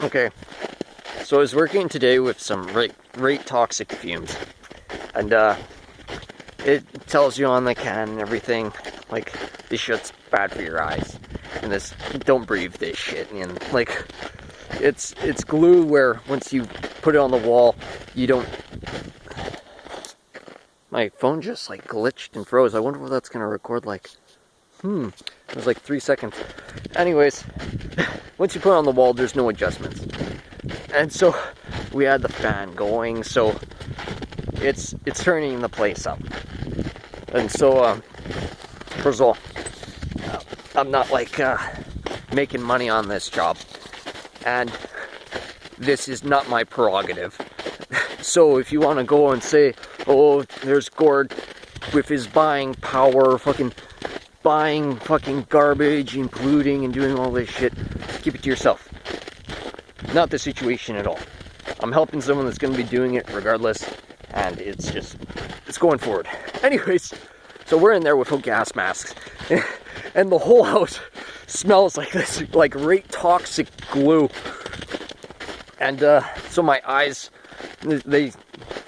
Okay, so I was working today with some rate toxic fumes, and it tells you on the can and everything, like, this shit's bad for your eyes, and this, don't breathe this shit, and like, it's glue where once you put it on the wall, you don't. My phone just like glitched and froze. I wonder what that's gonna record like. It was like 3 seconds. Anyways, once you put it on the wall, there's no adjustments. And so we had the fan going, so it's turning the place up. And so, first of all, I'm not like making money on this job, and this is not my prerogative. So if you want to go and say, oh, there's Gord with his buying power, buying fucking garbage and polluting and doing all this shit, keep it to yourself. Not the situation at all. I'm helping someone that's going to be doing it regardless, and it's going forward. Anyways, so we're in there with gas masks, and the whole house smells like this, like rate toxic glue. And so my eyes, they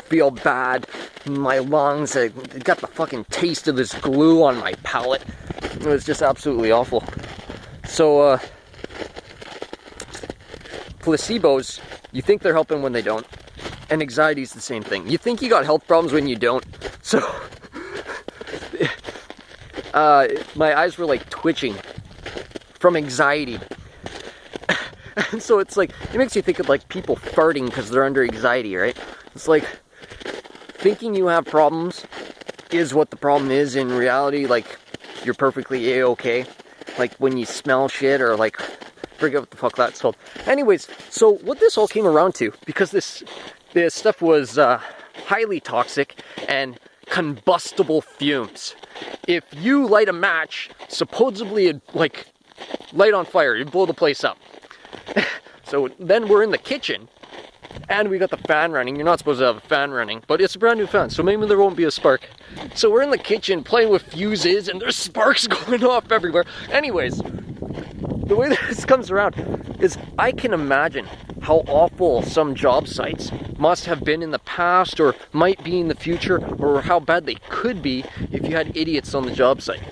feel bad. My lungs, I got the fucking taste of this glue on my palate. It was just absolutely awful. So, placebos, you think they're helping when they don't. And anxiety's the same thing. You think you got health problems when you don't. So, my eyes were like twitching from anxiety. And so it's like, it makes you think of like people farting because they're under anxiety, right? It's like, thinking you have problems is what the problem is. In reality, like, you're perfectly a-okay. Like when you smell shit, or like, forget what the fuck that's called. Anyways, so what this all came around to, because this stuff was highly toxic and combustible fumes. If you light a match, supposedly it'd like light on fire, it'd blow the place up. So then we're in the kitchen, and we got the fan running. You're not supposed to have a fan running, but it's a brand new fan, so maybe there won't be a spark. So we're in the kitchen playing with fuses, and there's sparks going off everywhere. Anyways, the way this comes around is I can imagine how awful some job sites must have been in the past, or might be in the future, or how bad they could be if you had idiots on the job site,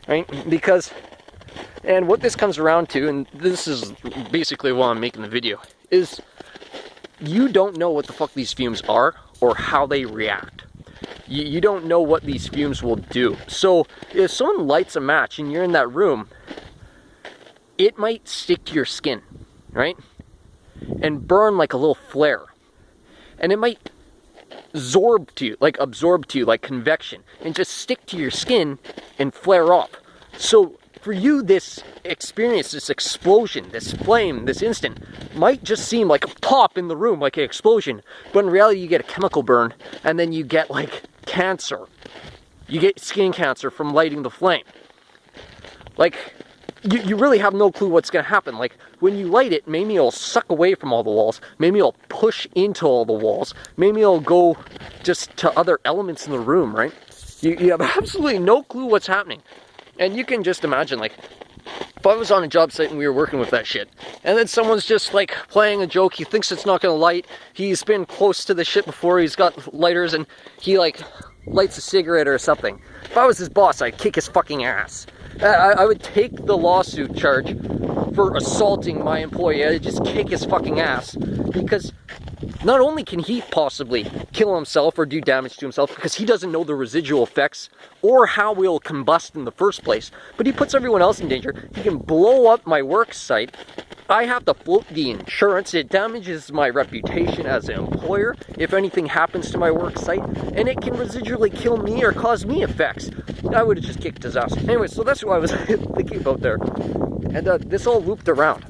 right? Because, and what this comes around to, and this is basically why I'm making the video, is you don't know what the fuck these fumes are or how they react. You don't know what these fumes will do. So if someone lights a match and you're in that room, it might stick to your skin, right? And burn like a little flare. And it might absorb to you like convection, and just stick to your skin and flare off. So for you, this experience, this explosion, this flame, this instant, might just seem like a pop in the room, like an explosion, but in reality you get a chemical burn, and then you get like cancer. You get skin cancer from lighting the flame. Like, you really have no clue what's going to happen. Like, when you light it, maybe it'll suck away from all the walls, maybe it'll push into all the walls, maybe it'll go just to other elements in the room, right? You have absolutely no clue what's happening. And you can just imagine, like, if I was on a job site and we were working with that shit, and then someone's just, like, playing a joke, he thinks it's not gonna light, he's been close to the shit before, he's got lighters, and he, like, lights a cigarette or something. If I was his boss, I'd kick his fucking ass. I would take the lawsuit charge for assaulting my employee. I'd just kick his fucking ass, because not only can he possibly kill himself or do damage to himself because he doesn't know the residual effects or how we'll combust in the first place, but he puts everyone else in danger. He can blow up my work site. I have to float the insurance. It damages my reputation as an employer if anything happens to my work site, and it can residually kill me or cause me effects. I would have just kicked his ass. Anyway, so that's what I was thinking about there. And this all looped around.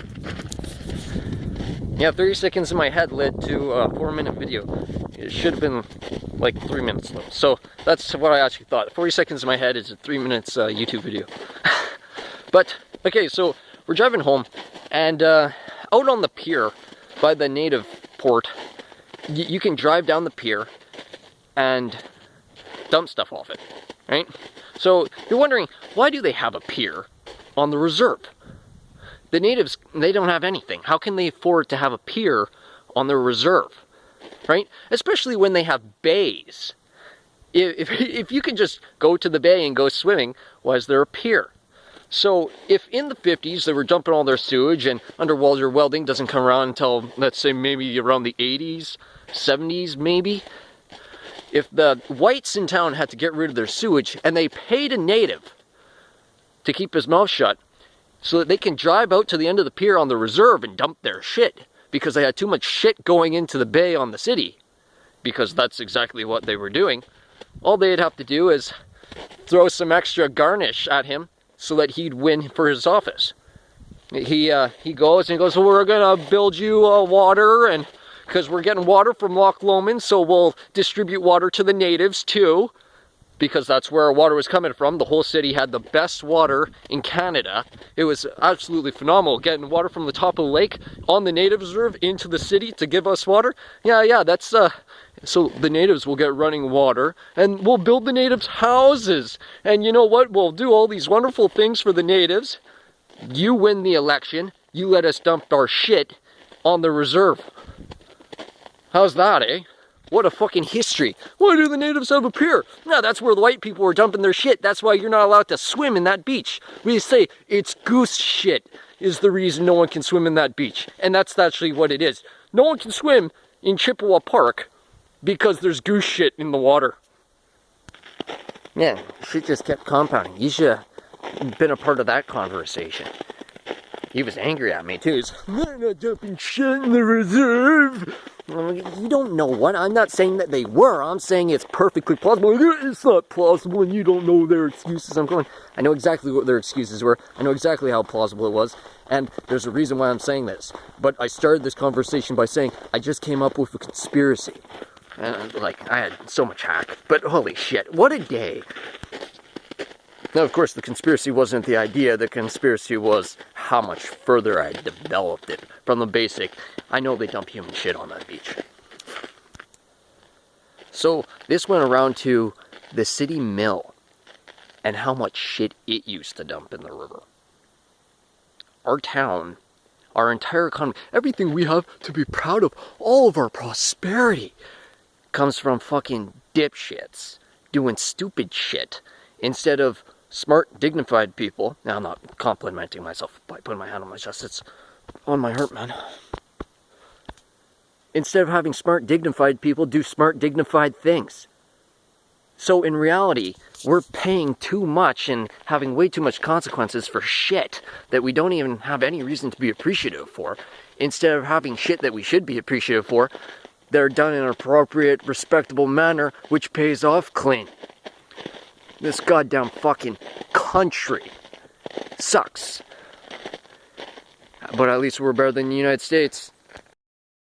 Yeah, 30 seconds in my head led to a 4-minute video. It should have been like 3 minutes though. So that's what I actually thought. 40 seconds in my head is a 3 minutes YouTube video. But, okay, so we're driving home, and out on the pier by the native port, you can drive down the pier and dump stuff off it, right? So you're wondering, why do they have a pier on the reserve? The natives, they don't have anything. How can they afford to have a pier on their reserve, right? Especially when they have bays. If you can just go to the bay and go swimming, why is there a pier? So if in the 50s they were dumping all their sewage and underwater welding doesn't come around until, let's say, maybe around the 80s, 70s maybe, if the whites in town had to get rid of their sewage and they paid a native to keep his mouth shut so that they can drive out to the end of the pier on the reserve and dump their shit because they had too much shit going into the bay on the city, because that's exactly what they were doing, all they'd have to do is throw some extra garnish at him so that he'd win for his office. He goes and he goes, well, we're gonna build you water, and because we're getting water from Loch Lomond, so we'll distribute water to the natives too, because that's where our water was coming from. The whole city had the best water in Canada. It was absolutely phenomenal, getting water from the top of the lake on the native reserve into the city to give us water. Yeah, that's so the natives will get running water, and we'll build the natives houses. And you know what? We'll do all these wonderful things for the natives. You win the election. You let us dump our shit on the reserve. How's that, eh? What a fucking history. Why do the natives have a pier? No, that's where the white people were dumping their shit. That's why you're not allowed to swim in that beach. We say it's goose shit is the reason no one can swim in that beach. And that's actually what it is. No one can swim in Chippewa Park because there's goose shit in the water. Yeah, shit just kept compounding. You should have been a part of that conversation. He was angry at me too. He's, they're not dumping shit in the reserve. You don't know what. I'm not saying that they were. I'm saying it's perfectly plausible. It's not plausible and you don't know their excuses. I'm going, I know exactly what their excuses were. I know exactly how plausible it was. And there's a reason why I'm saying this. But I started this conversation by saying I just came up with a conspiracy. And I had so much hack. But holy shit, what a day. Now, of course, the conspiracy wasn't the idea. The conspiracy was how much further I developed it from the basic. I know they dump human shit on that beach. So this went around to the city mill and how much shit it used to dump in the river. Our town, our entire economy, everything we have to be proud of, all of our prosperity comes from fucking dipshits doing stupid shit instead of smart, dignified people. Now, I'm not complimenting myself by putting my hand on my chest. It's on my heart, man. Instead of having smart, dignified people do smart, dignified things. So in reality, we're paying too much and having way too much consequences for shit that we don't even have any reason to be appreciative for. Instead of having shit that we should be appreciative for, they're done in an appropriate, respectable manner, which pays off clean. This goddamn fucking country sucks. But at least we're better than the United States.